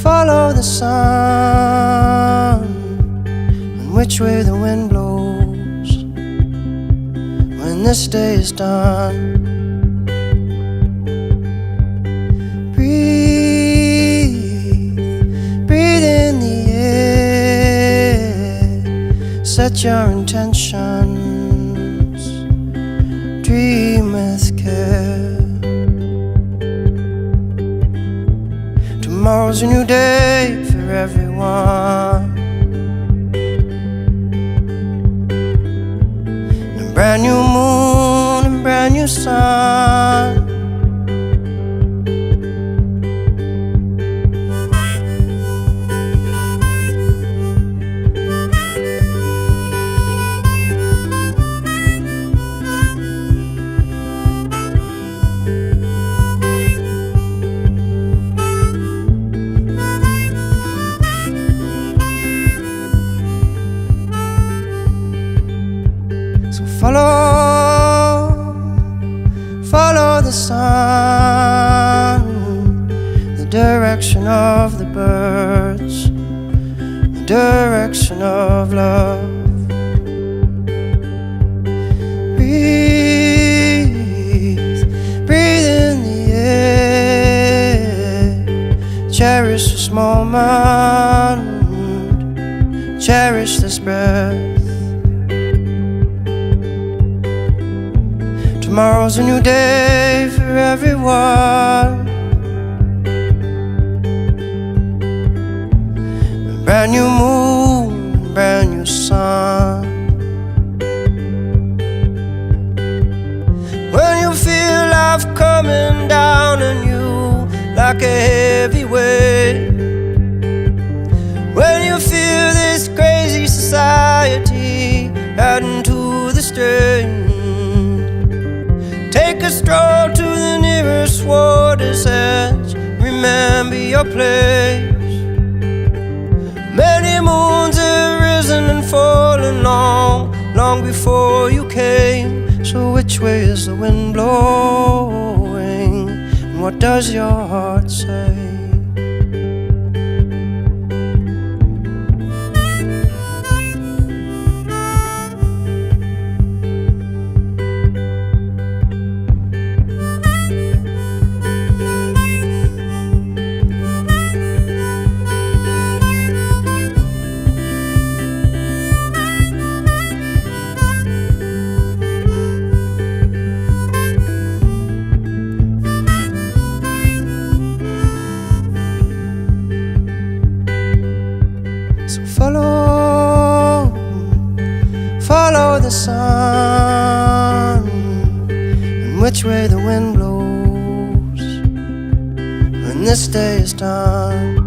follow the sun, and which way the wind blows when this day is done. Breathe in the air, set your intentions, dream with care. Tomorrow's a new day for everyone, and a brand new moon and brand new sun. So follow the sun, the direction of the birds, the direction of love. Breathe in the air, cherish this moment, cherish this breath. Tomorrow's a new day for everyone, a brand new moon, a brand new sun. When you feel life coming down on you like a heavy weight, when you feel this crazy society adding to the strain, take a stroll to the nearest water's edge. Remember your place. Many moons have risen and fallen long before you came. So which way is the wind blowing? And what does your heart say? So follow the sun, and which way the wind blows when this day is done.